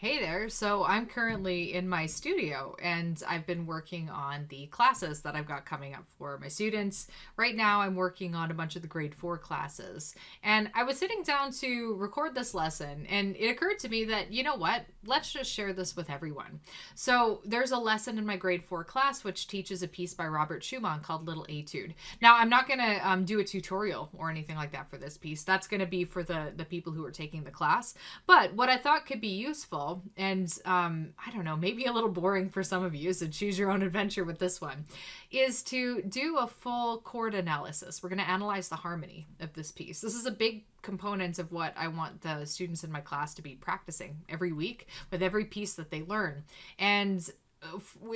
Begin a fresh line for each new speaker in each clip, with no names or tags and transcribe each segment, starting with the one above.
Hey there. So I'm currently in my studio and I've been working on the classes that I've got coming up for my students. Right now, I'm working on a bunch of the grade 4 classes. And I was sitting down to record this lesson and it occurred to me that, you know what? Let's just share this with everyone. So there's a lesson in my grade 4 class which teaches a piece by Robert Schumann called Little Etude. Now, I'm not going to do a tutorial or anything like that for this piece. That's going to be for the people who are taking the class. But what I thought could be useful and I don't know, maybe a little boring for some of you, so choose your own adventure with this one, is to do a full chord analysis. We're going to analyze the harmony of this piece. This is a big component of what I want the students in my class to be practicing every week with every piece that they learn. And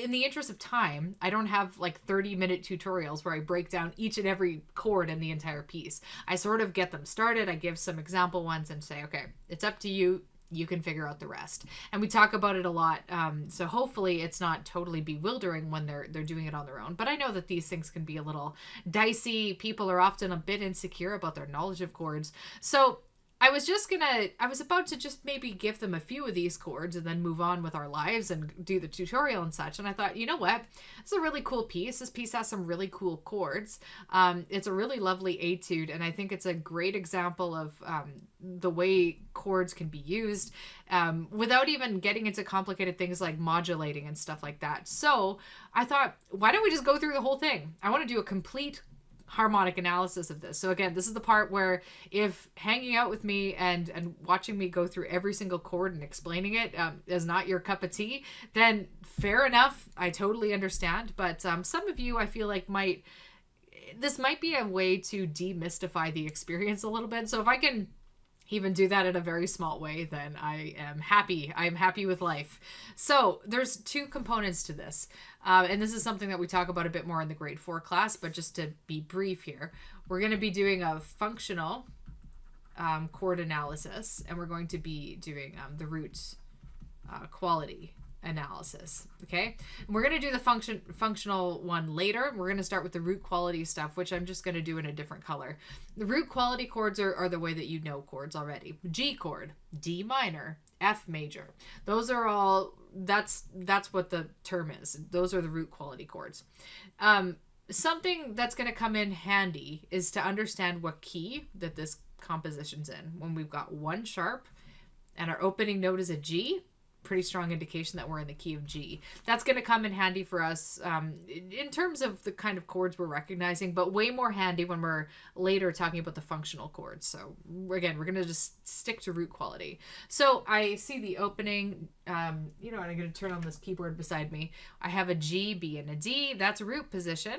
in the interest of time, I don't have like 30-minute tutorials where I break down each and every chord in the entire piece. I sort of get them started. I give some example ones and say, okay, it's up to you. You can figure out the rest. And we talk about it a lot. So hopefully it's not totally bewildering when they're doing it on their own. But I know that these things can be a little dicey. People are often a bit insecure about their knowledge of chords. So I was about to just maybe give them a few of these chords and then move on with our lives and do the tutorial and such. And I thought, you know what? It's a really cool piece. This piece has some really cool chords. It's a really lovely etude, and I think it's a great example of the way chords can be used without even getting into complicated things like modulating and stuff like that. So I thought, why don't we just go through the whole thing? I want to do a complete harmonic analysis of this. So again, this is the part where if hanging out with me and watching me go through every single chord and explaining it is not your cup of tea, then fair enough. I totally understand. But some of you I feel like this might be a way to demystify the experience a little bit. So if I can even do that in a very small way, then I am happy. I'm happy with life. So there's two components to this. And this is something that we talk about a bit more in the grade 4 class, but just to be brief here, we're going to be doing a functional chord analysis, and we're going to be doing the root quality analysis. Okay, and we're going to do the functional one later. We're going to start with the root quality stuff, which I'm just going to do in a different color. The root quality chords are the way that you know chords already. G chord, D minor, F major. Those are all, that's what the term is. Those are the root quality chords. Something that's going to come in handy is to understand what key that this composition's in. When we've got one sharp and our opening note is a G, pretty strong indication that we're in the key of G. That's going to come in handy for us in terms of the kind of chords we're recognizing, but way more handy when we're later talking about the functional chords. So again, we're going to just stick to root quality. So I see the opening, and I'm going to turn on this keyboard beside me. I have a G, B, and a D. That's root position.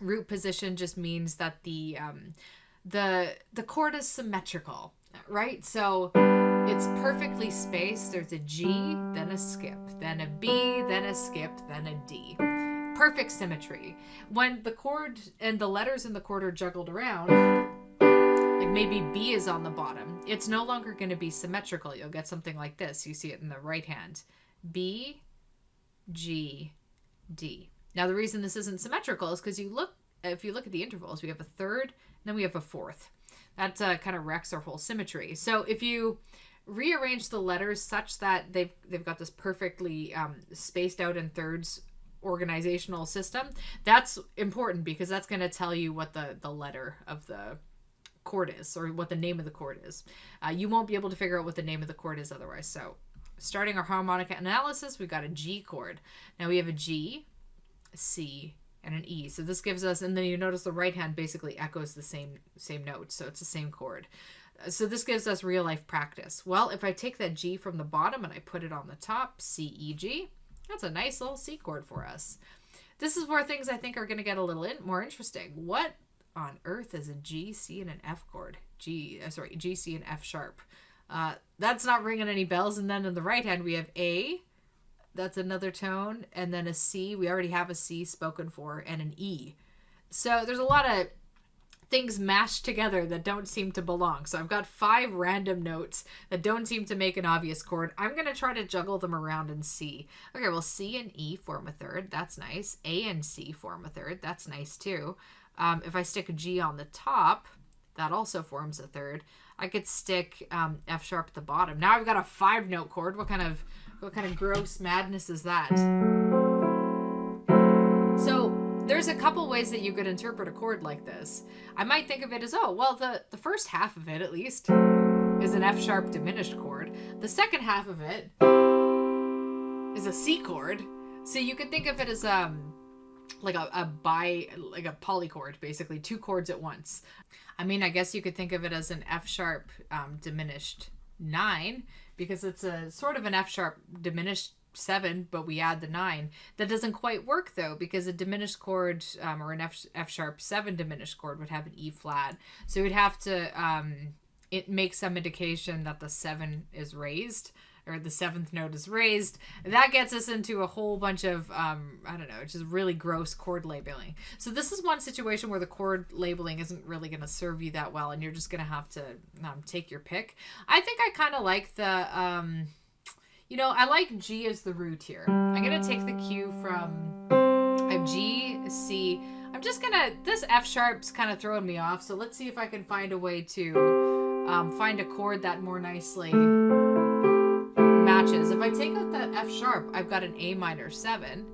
Root position just means that the chord is symmetrical, right? So it's perfectly spaced. There's a G, then a skip, then a B, then a skip, then a D. Perfect symmetry. When the chord and the letters in the chord are juggled around, like maybe B is on the bottom, it's no longer going to be symmetrical. You'll get something like this. You see it in the right hand. B, G, D. Now the reason this isn't symmetrical is because if you look at the intervals, we have a third, then we have a fourth. That kind of wrecks our whole symmetry. So if you rearrange the letters such that they've got this perfectly spaced out in thirds organizational system, that's important because that's going to tell you what the letter of the chord is, or what the name of the chord is. You won't be able to figure out what the name of the chord is otherwise. So starting our harmonic analysis, we've got a G chord. Now we have a G, C, and an E. So this gives us, and then you notice the right hand basically echoes the same note. So it's the same chord. So this gives us real life practice. Well, if I take that G from the bottom and I put it on the top, C, E, G, that's a nice little C chord for us. This is where things I think are going to get a little more interesting. What on earth is a G, C, and an F chord? G, C, and F sharp. That's not ringing any bells. And then in the right hand, we have A. That's another tone. And then a C. We already have a C spoken for, and an E. So there's a lot of things mashed together that don't seem to belong. So I've got 5 random notes that don't seem to make an obvious chord. I'm going to try to juggle them around and see. Okay, well, C and E form a third. That's nice. A and C form a third. That's nice too. If I stick a G on the top, that also forms a third. I could stick F sharp at the bottom. Now I've got a 5-note chord. What kind of gross madness is that? So there's a couple ways that you could interpret a chord like this. I might think of it as, oh, well, the first half of it, at least, is an F sharp diminished chord. The second half of it is a C chord. So you could think of it as like a polychord, basically 2 chords at once. I mean, I guess you could think of it as an F sharp diminished 9, because it's a sort of an F sharp diminished 7, but we add the 9. That doesn't quite work though, because a diminished chord or an F sharp 7 diminished chord would have an E flat. So we'd have to it makes some indication that the 7 is raised, or the 7th note is raised. That gets us into a whole bunch of, I don't know, just really gross chord labeling. So this is one situation where the chord labeling isn't really going to serve you that well, and you're just going to have to take your pick. I think I kind of like the, I like G as the root here. I'm going to take the cue from, I have G, C. I'm just going to, this F sharp's kind of throwing me off, so let's see if I can find a way to find a chord that more nicely matches. If I take out that F sharp, I've got an A minor 7,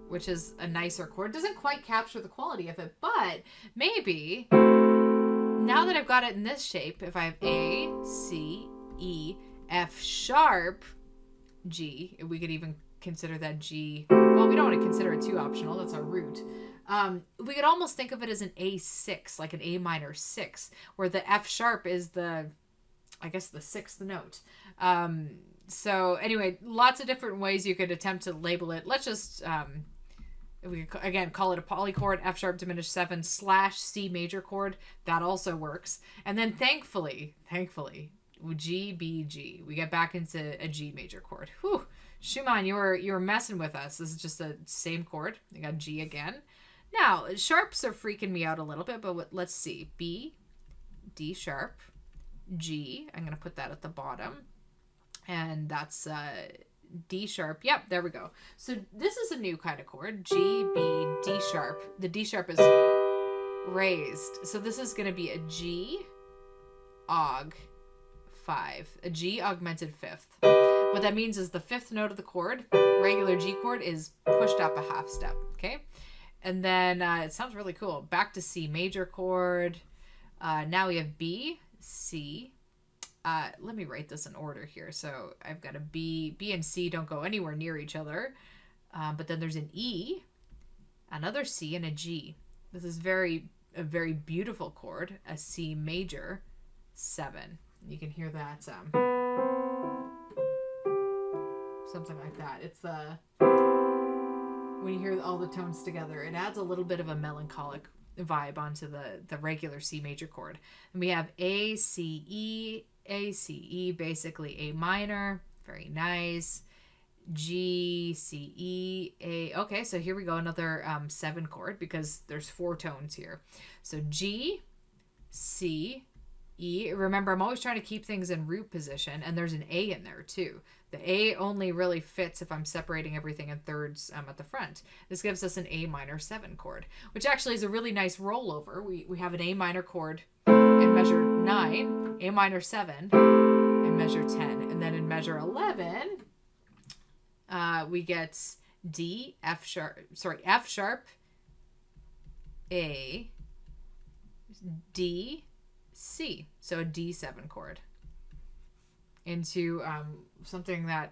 which is a nicer chord. Doesn't quite capture the quality of it, but maybe now that I've got it in this shape, if I have A, C, E, F sharp, G, we could even consider that G, well, we don't want to consider it too optional, that's our root. We could almost think of it as an A6, like an A minor 6, where the F sharp is the 6th note. So anyway, lots of different ways you could attempt to label it. Let's just, we could, again, call it a polychord, F sharp diminished 7 / C major chord. That also works. And then thankfully, G, B, G. We get back into a G major chord. Whew. Schumann, you were messing with us. This is just the same chord. You got G again. Now, sharps are freaking me out a little bit, but let's see. B, D sharp, G. I'm going to put that at the bottom. And that's D sharp. Yep, there we go. So this is a new kind of chord. G, B, D sharp. The D sharp is raised. So this is going to be a G, aug, 5. A G augmented 5th. What that means is the 5th note of the chord, regular G chord, is pushed up a half step. Okay? And then it sounds really cool. Back to C major chord. Now we have B, C. Let me write this in order here. So I've got a B. B and C don't go anywhere near each other. But then there's an E, another C, and a G. This is a very beautiful chord, a C major 7. You can hear that something like that. It's when you hear all the tones together, it adds a little bit of a melancholic vibe onto the regular C major chord. And we have A, C, E, basically A minor. Very nice. G, C, E, A. Okay, so here we go, another 7 chord, because there's 4 tones here. So G, C, E. Remember, I'm always trying to keep things in root position, and there's an A in there too. The A only really fits if I'm separating everything in thirds at the front. This gives us an A minor 7 chord, which actually is a really nice rollover. We have an A minor chord in measure 9, A minor 7 in measure 10, and then in measure 11, we get D, F sharp, A, D, C. So a D7 chord into something that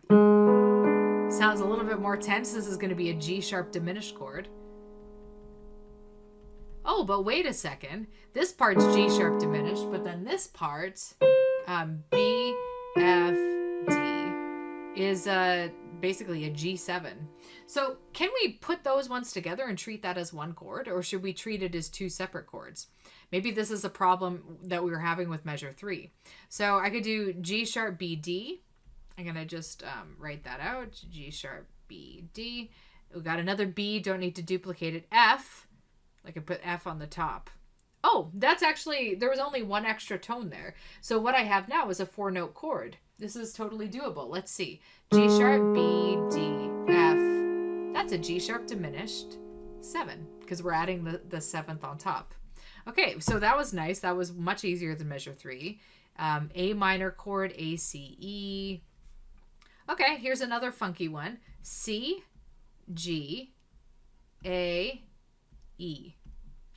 sounds a little bit more tense. This is going to be a G sharp diminished chord. Oh, but wait a second. This part's G sharp diminished, but then this part, B, F, D, is basically a G7. So can we put those ones together and treat that as one chord, or should we treat it as 2 separate chords? Maybe this is a problem that we were having with measure 3. So I could do G sharp, B, D. I'm going to just write that out. G sharp, B, D. We got another B, don't need to duplicate it. F. I could put F on the top. Oh, that's actually, there was only one extra tone there. So what I have now is a 4-note chord. This is totally doable. Let's see. G sharp, B, D, F. That's a G sharp diminished 7, because we're adding the 7th on top. Okay, so that was nice. That was much easier than measure 3. A minor chord, A, C, E. Okay, here's another funky one. C, G, A, E.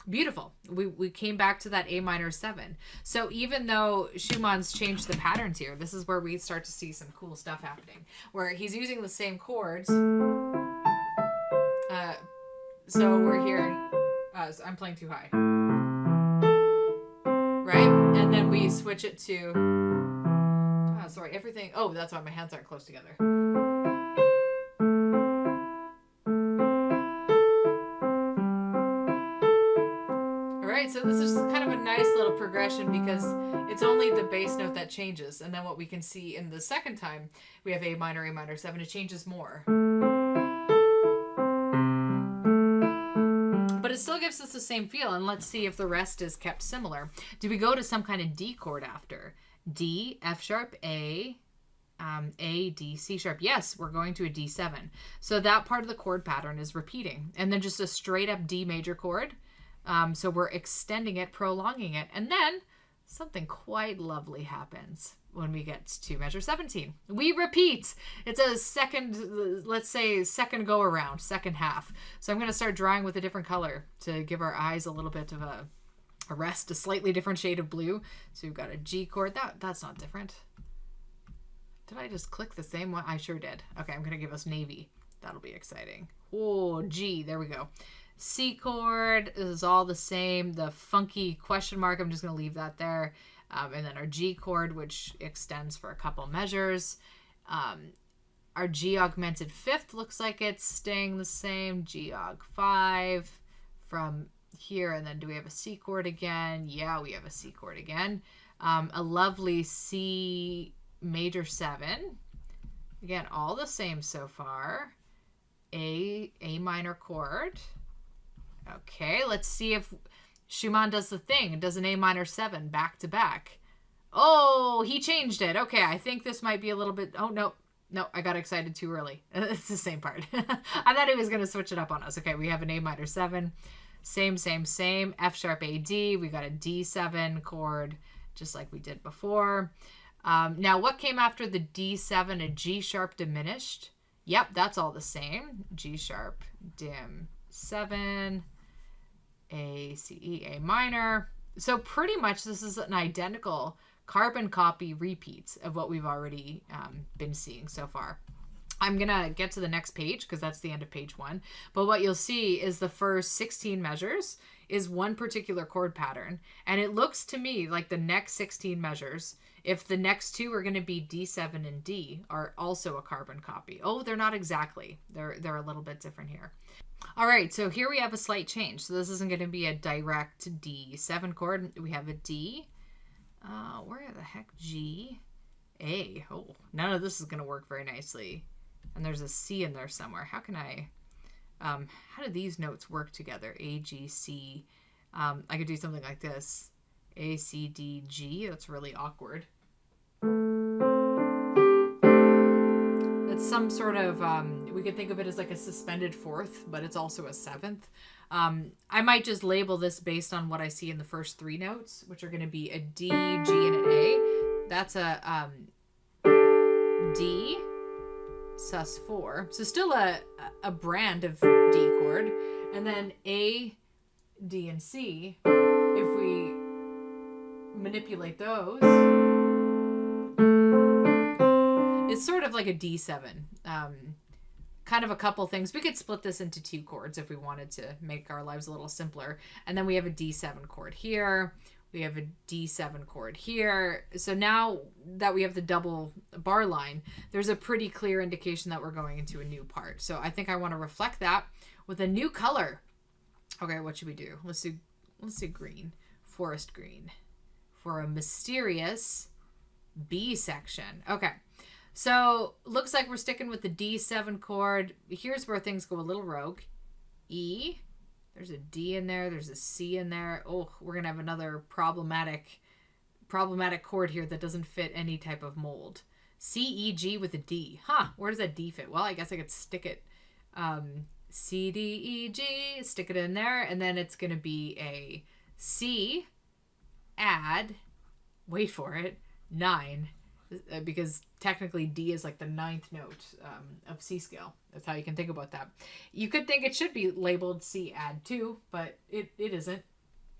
Beautiful. We came back to that A minor 7. So even though Schumann's changed the patterns here, this is where we start to see some cool stuff happening, where he's using the same chords. So we're hearing, so I'm playing too high, right? And then we switch it to, sorry, everything. Oh, that's why my hands aren't close together. So this is kind of a nice little progression because it's only the bass note that changes. And then what we can see in the second time, we have A minor 7, it changes more. But it still gives us the same feel. And let's see if the rest is kept similar. Do we go to some kind of D chord after? D, F sharp, A, D, C sharp. Yes, we're going to a D7. So that part of the chord pattern is repeating. And then just a straight up D major chord. So we're extending it, prolonging it, and then something quite lovely happens when we get to measure 17. We repeat. It's a second, let's say second go around, second half. So I'm going to start drawing with a different color to give our eyes a little bit of a rest, a slightly different shade of blue. So we've got a G chord. That's not different. Did I just click the same one? I sure did. Okay, I'm going to give us navy. That'll be exciting. Oh, G, there we go. C chord is all the same. The funky question mark, I'm just going to leave that there. And then our G chord, which extends for a couple measures. Our G augmented fifth looks like it's staying the same. G aug 5 from here. And then do we have a C chord again? Yeah, we have a C chord again. A lovely C major 7. Again, all the same so far. A minor chord. Okay, let's see if Schumann does the thing and does an A minor 7 back to back. Oh, he changed it. Okay, I think this might be a little bit... Oh, no, I got excited too early. It's the same part. I thought he was going to switch it up on us. Okay, we have an A minor 7. Same. F sharp, A, D. We got a D7 chord, just like we did before. Now, what came after the D7? A G sharp diminished. Yep, that's all the same. G sharp, dim, 7. A, C, E, A minor. So pretty much this is an identical carbon copy repeat of what we've already been seeing so far. I'm going to get to the next page because that's the end of page 1. But what you'll see is the first 16 measures is one particular chord pattern. And it looks to me like the next 16 measures, if the next two are going to be D7 and D, are also a carbon copy. Oh, they're not exactly. They're a little bit different here. All right, so here we have a slight change. So this isn't going to be a direct D7 chord. We have a D. Where the heck? G, A. Oh, none of this is going to work very nicely. And there's a C in there somewhere. How can I... how do these notes work together? A, G, C. I could do something like this. A, C, D, G. That's really awkward. It's some sort of, we could think of it as like a suspended fourth, but it's also a seventh. I might just label this based on what I see in the first 3 notes, which are going to be a D, G, and an A. That's a D, sus4. So still a brand of D chord. And then A, D, and C, if we manipulate those, it's sort of like a D7. Kind of a couple things. We could split this into 2 chords if we wanted to make our lives a little simpler. And then we have a D7 chord here. We have a D7 chord here. So now that we have the double bar line, there's a pretty clear indication that we're going into a new part. So I think I want to reflect that with a new color. Okay, what should we do? Let's do green. Forest green. For a mysterious B section. Okay. So looks like we're sticking with the D7 chord. Here's where things go a little rogue. E. There's a D in there. There's a C in there. Oh, we're going to have another problematic chord here that doesn't fit any type of mold. C, E, G with a D. Huh, where does that D fit? Well, I guess I could stick it. C, D, E, G, stick it in there. And then it's going to be a C, add, wait for it, 9, because technically D is like the 9th note of C scale. That's how you can think about that. You could think it should be labeled C add 2, but it isn't,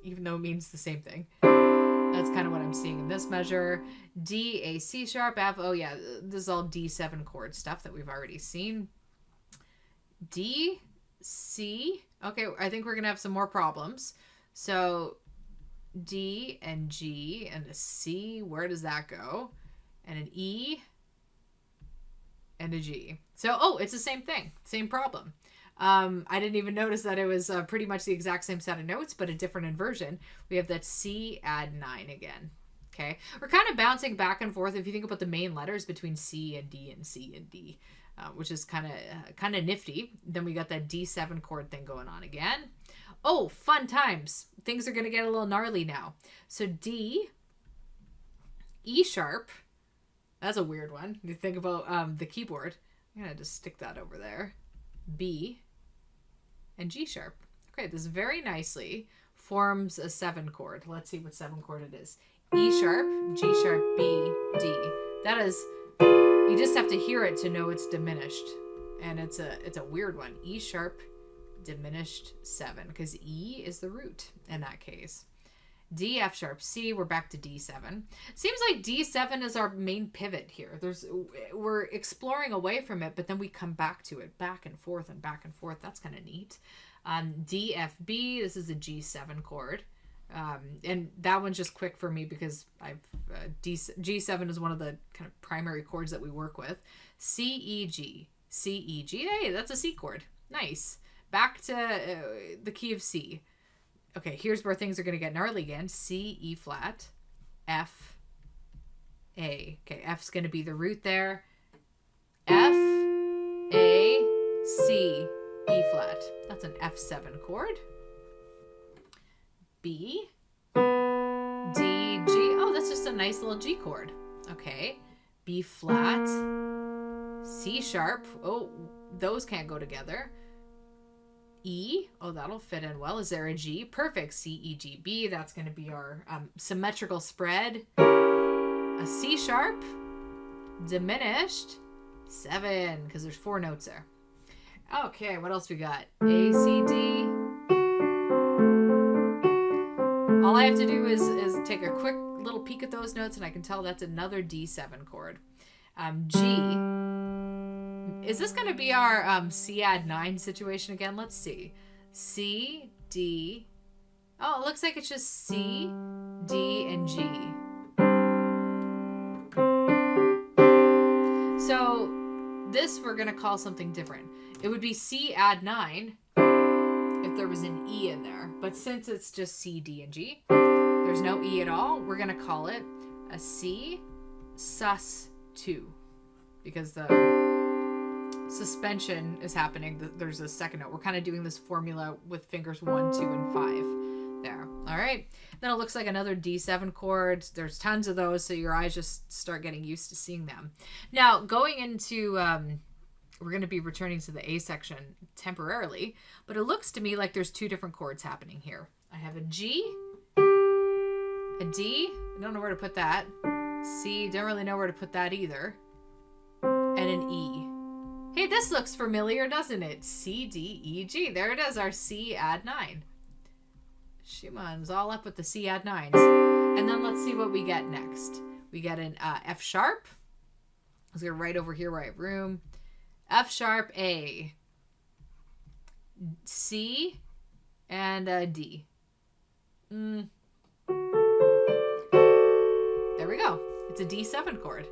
even though it means the same thing. That's kind of what I'm seeing in this measure. D, A, C sharp, F. Oh yeah, this is all D7 chord stuff that we've already seen. D, C. Okay, I think we're going to have some more problems. So D and G and a C, where does that go? And an E and a G. So, oh, it's the same thing, same problem. I didn't even notice that it was pretty much the exact same set of notes, but a different inversion. We have that C add 9 again. Okay, we're kind of bouncing back and forth if you think about the main letters between C and D and C and D, which is kind of nifty. Then we got that D7 chord thing going on again. Oh, fun times. Things are going to get a little gnarly now. So D, E sharp. That's a weird one. You think about the keyboard. I'm going to just stick that over there. B and G sharp. Okay, this very nicely forms a 7 chord. Let's see what 7 chord it is. E sharp, G sharp, B, D. That is, you just have to hear it to know it's diminished. And it's a weird one. E sharp, diminished 7, because E is the root in that case. D, F sharp, C, we're back to D7. Seems like D7 is our main pivot here. We're exploring away from it, but then we come back to it, back and forth and back and forth. That's kind of neat. D, F, B, this is a G7 chord. And that one's just quick for me because G7 is one of the kind of primary chords that we work with. C, E, G, C, E, G. Hey, that's a C chord. Nice. Back to the key of C. Okay, here's where things are going to get gnarly again. C, E flat, F, A. Okay, F's going to be the root there. F, A, C, E flat. That's an F7 chord. B, D, G. Oh, that's just a nice little G chord. Okay, B flat, C sharp. Oh, those can't go together. E, oh, that'll fit in well. Is there a G? Perfect. C, E, G, B. That's going to be our symmetrical spread. A C sharp, diminished, 7, because there's 4 notes there. Okay, what else we got? A, C, D. All I have to do is take a quick little peek at those notes, and I can tell that's another D7 chord. G. Is this going to be our C add 9 situation again? Let's see. C, D. Oh, it looks like it's just C, D, and G. So this we're going to call something different. It would be C add 9 if there was an E in there. But since it's just C, D, and G, there's no E at all, we're going to call it a C sus 2. Because the suspension is happening. There's a second note. We're kind of doing this formula with fingers 1, 2, and 5 there. All right. Then it looks like another D7 chord. There's tons of those, so your eyes just start getting used to seeing them. Now, going into, we're going to be returning to the A section temporarily, but it looks to me like there's 2 different chords happening here. I have a G, a D. I don't know where to put that. C, don't really know where to put that either. And an E. Hey, this looks familiar, doesn't it? C, D, E, G. There it is, our C add 9. Schumann's all up with the C add 9s. And then let's see what we get next. We get an F sharp. Let's go right over here where I have room. F sharp, A. C, and a D. There we go. It's a D7 chord.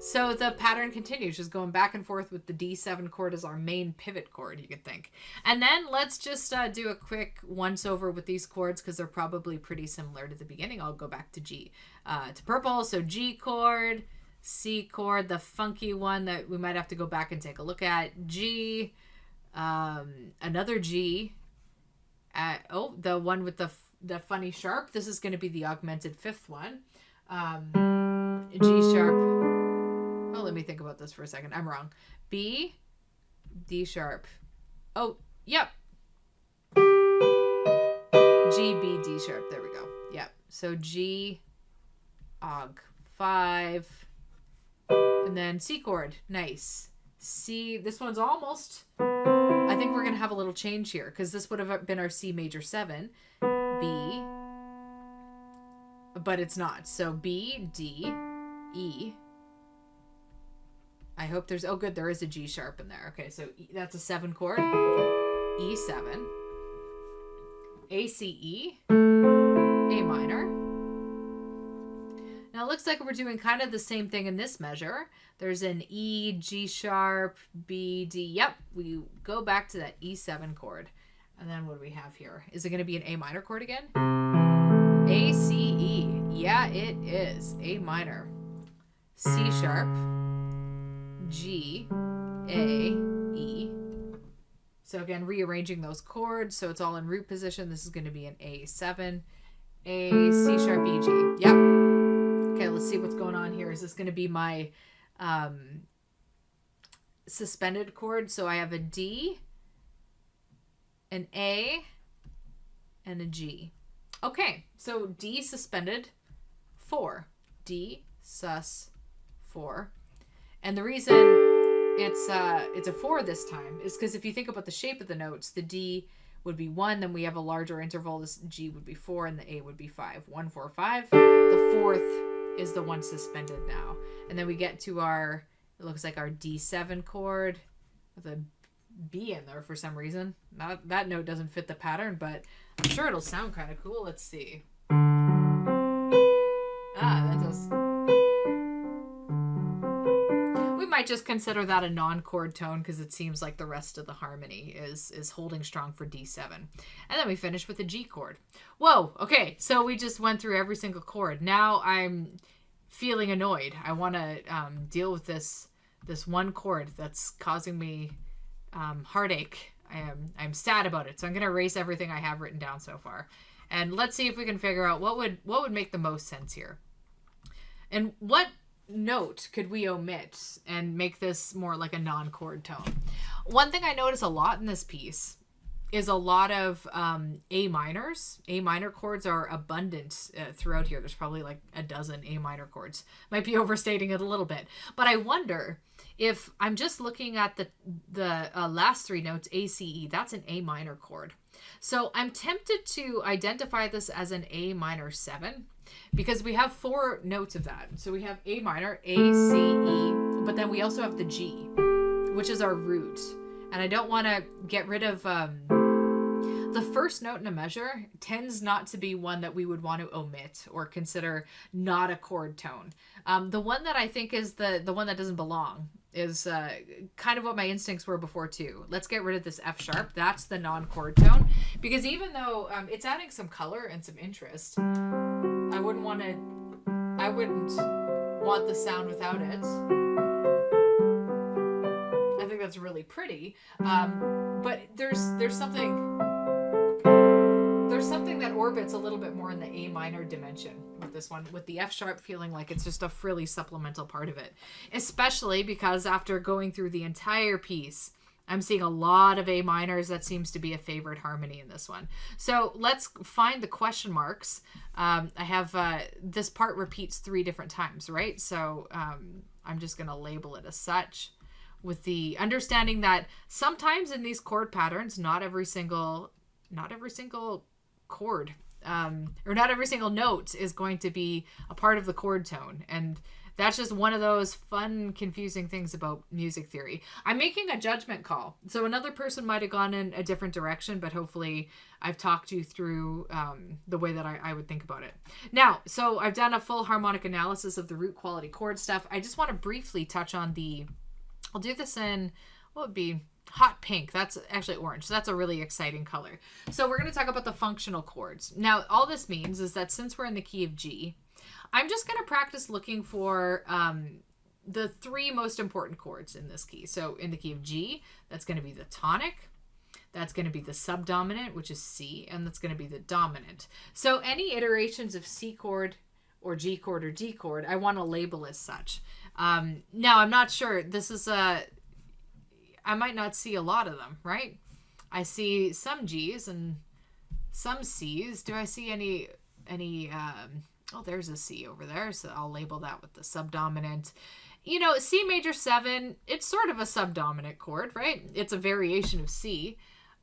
So the pattern continues, just going back and forth with the D7 chord as our main pivot chord, you could think. And then let's just do a quick once-over with these chords because they're probably pretty similar to the beginning. I'll go back to G, to purple. So G chord, C chord, the funky one that we might have to go back and take a look at. G, another G. Oh, the one with the funny sharp. This is going to be the augmented 5th one. G sharp. Oh, let me think about this for a second. I'm wrong. B, D sharp. Oh, yep. G, B, D sharp. There we go. Yep. So G, Aug 5, and then C chord. Nice. C, this one's almost, I think we're going to have a little change here because this would have been our C major 7, B, but it's not. So B, D, E. I hope there's, oh good, there is a G sharp in there. Okay, so that's a 7 chord. E7, A, C, E, A minor. Now it looks like we're doing kind of the same thing in this measure. There's an E, G sharp, B, D. Yep, we go back to that E7 chord. And then what do we have here? Is it going to be an A minor chord again? A, C, E. Yeah, it is. A minor. C sharp, G, A, E. So again, rearranging those chords so it's all in root position. This is going to be an A7, A, C sharp, E, G. Yep. Okay, let's see what's going on here. Is this going to be my suspended chord? So I have a D, an A, and a G. Okay, so D suspended 4. D sus 4. And the reason it's a 4 this time is because if you think about the shape of the notes, the D would be 1, then we have a larger interval. This G would be 4, and the A would be 5. 1, 4, 5. The fourth is the one suspended now. And then we get to our, it looks like our D7 chord with a B in there for some reason. That note doesn't fit the pattern, but I'm sure it'll sound kind of cool. Let's see. That does. We might just consider that a non-chord tone because it seems like the rest of the harmony is holding strong for D7. And then we finish with a G chord. Whoa, okay, so we just went through every single chord. Now I'm feeling annoyed. I want to deal with this one chord that's causing me heartache. I'm sad about it, so I'm going to erase everything I have written down so far. And let's see if we can figure out what would make the most sense here. And what note could we omit and make this more like a non-chord tone? One thing I notice a lot in this piece is a lot of A minors. A minor chords are abundant throughout here. There's probably like a dozen A minor chords. Might be overstating it a little bit. But I wonder if I'm just looking at the last 3 notes, A, C, E, that's an A minor chord. So I'm tempted to identify this as an A minor 7 because we have 4 notes of that. So we have A minor, A, C, E, but then we also have the G, which is our root. And I don't want to get rid of the first note in a measure tends not to be one that we would want to omit or consider not a chord tone. The one that I think is the one that doesn't belong is kind of what my instincts were before too. Let's get rid of this F sharp. That's the non-chord tone because even though it's adding some color and some interest, I wouldn't want the sound without it. I think that's really pretty, but there's something that orbits a little bit more in the A minor dimension with this one, with the F sharp feeling like it's just a frilly supplemental part of it, especially because after going through the entire piece, I'm seeing a lot of A minors. That seems to be a favorite harmony in this one. So let's find the question marks. I have this part repeats 3 different times, right? So I'm just going to label it as such, with the understanding that sometimes in these chord patterns, not every single chord or not every single note is going to be a part of the chord tone. And that's just one of those fun, confusing things about music theory. I'm making a judgment call. So another person might have gone in a different direction, but hopefully I've talked you through the way that I would think about it. Now, so I've done a full harmonic analysis of the root quality chord stuff. I just want to briefly touch on I'll do this in, what would be hot pink. That's actually orange. So that's a really exciting color. So we're going to talk about the functional chords. Now, all this means is that since we're in the key of G, I'm just going to practice looking for the 3 most important chords in this key. So in the key of G, that's going to be the tonic. That's going to be the subdominant, which is C, and that's going to be the dominant. So any iterations of C chord or G chord or D chord, I want to label as such. Now, I'm not sure. This is I might not see a lot of them, right? I see some G's and some C's. Do I see any Oh, there's a C over there, so I'll label that with the subdominant. You know, C major 7, it's sort of a subdominant chord, right? It's a variation of C.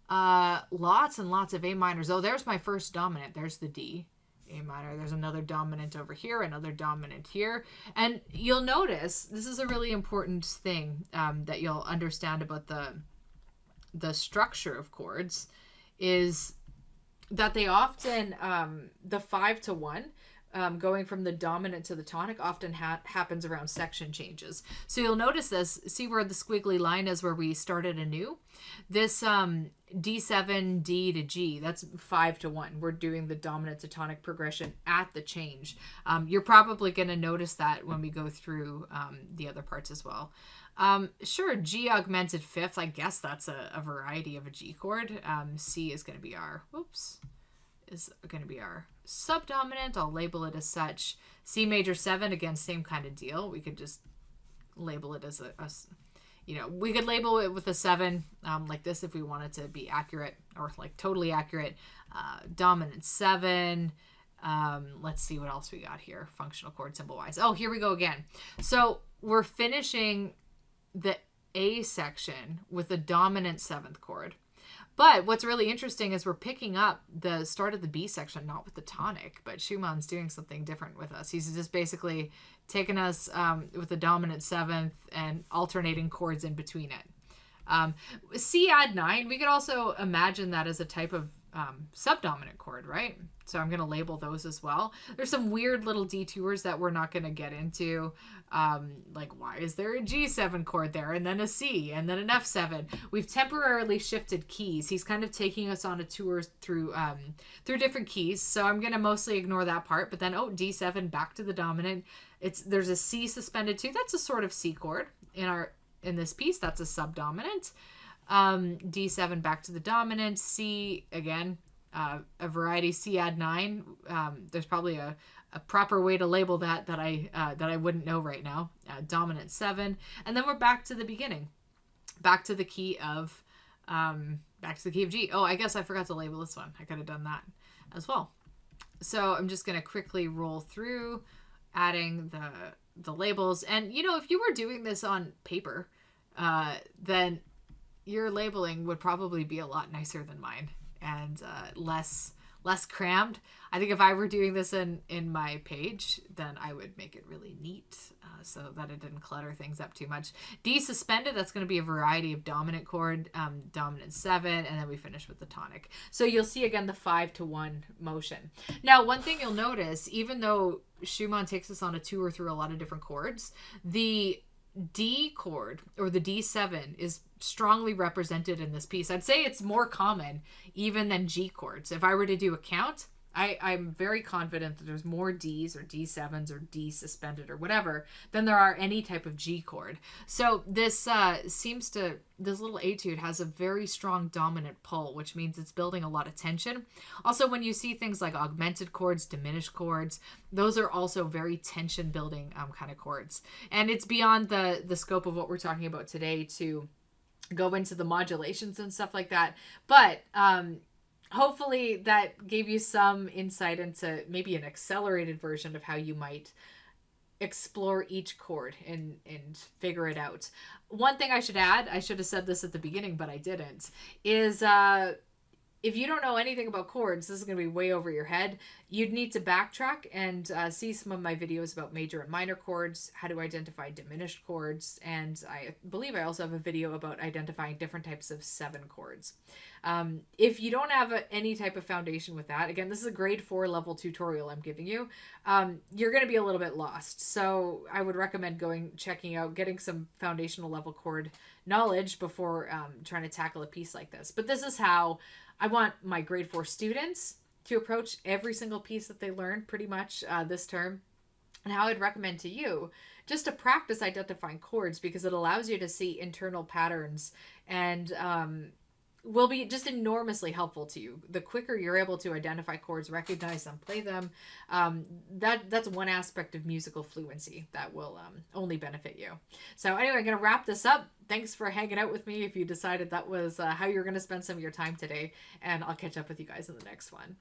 Lots and lots of A minors. Oh, there's my first dominant. There's the D. A minor. There's another dominant over here, another dominant here. And you'll notice, this is a really important thing that you'll understand about the structure of chords, is that they often, the 5-to-1, going from the dominant to the tonic often happens around section changes. So you'll notice this, see where the squiggly line is where we started anew? This D7, D to G, that's 5-to-1. We're doing the dominant to tonic progression at the change. You're probably going to notice that when we go through the other parts as well. Sure, G augmented 5th, I guess that's a variety of a G chord. C is going to be our, is going to be our subdominant. I'll label it as such. C major 7, again, same kind of deal. We could just label it as we could label it with a 7 like this if we wanted to be accurate, or like totally accurate. Dominant 7. Let's see what else we got here, functional chord symbol wise. Oh, here we go again. So we're finishing the A section with a dominant 7th chord. But what's really interesting is we're picking up the start of the B section, not with the tonic, but Schumann's doing something different with us. He's just basically taking us with the dominant 7th and alternating chords in between it. C add 9, we could also imagine that as a type of subdominant chord, right? So I'm going to label those as well. There's some weird little detours that we're not going to get into. Like, why is there a G7 chord there and then a C and then an F7? We've temporarily shifted keys. He's kind of taking us on a tour through different keys. So I'm going to mostly ignore that part. But then, D7 back to the dominant. There's a C suspended too. That's a sort of C chord in this piece. That's a subdominant. D7 back to the dominant. C again, a variety. C add 9. There's probably a proper way to label that I wouldn't know right now. Dominant 7, and then we're back to the beginning, back to the key of G. Oh, I guess I forgot to label this one. I could have done that as well. So I'm just gonna quickly roll through, adding the labels. And if you were doing this on paper, then your labeling would probably be a lot nicer than mine, and less crammed. I think if I were doing this in my page, then I would make it really neat so that it didn't clutter things up too much. D suspended, that's going to be a variety of dominant chord, dominant 7, and then we finish with the tonic. So you'll see again the 5-to-1 motion. Now, one thing you'll notice, even though Schumann takes us on a tour through a lot of different chords, the D chord, or the D7, is strongly represented in this piece. I'd say it's more common even than G chords. If I were to do a count, I'm very confident that there's more Ds or D7s or D suspended or whatever than there are any type of G chord. So this this little etude has a very strong dominant pull, which means it's building a lot of tension. Also, when you see things like augmented chords, diminished chords, those are also very tension building kind of chords. And it's beyond the scope of what we're talking about today to go into the modulations and stuff like that. But hopefully that gave you some insight into maybe an accelerated version of how you might explore each chord and figure it out. One thing I should add, I should have said this at the beginning, but I didn't, is if you don't know anything about chords, this is going to be way over your head. You'd need to backtrack and see some of my videos about major and minor chords, how to identify diminished chords, and I believe I also have a video about identifying different types of 7 chords. If you don't have any type of foundation with that, again, this is a grade 4 level tutorial I'm giving you, you're going to be a little bit lost. So I would recommend checking out, getting some foundational level chord knowledge before trying to tackle a piece like this. But this is how I want my grade 4 students to approach every single piece that they learn pretty much this term, and how I'd recommend to you just to practice identifying chords, because it allows you to see internal patterns and will be just enormously helpful to you. The quicker you're able to identify chords, recognize them, play them, that's one aspect of musical fluency that will only benefit you. So anyway, I'm going to wrap this up. Thanks for hanging out with me if you decided that was how you're going to spend some of your time today, and I'll catch up with you guys in the next one.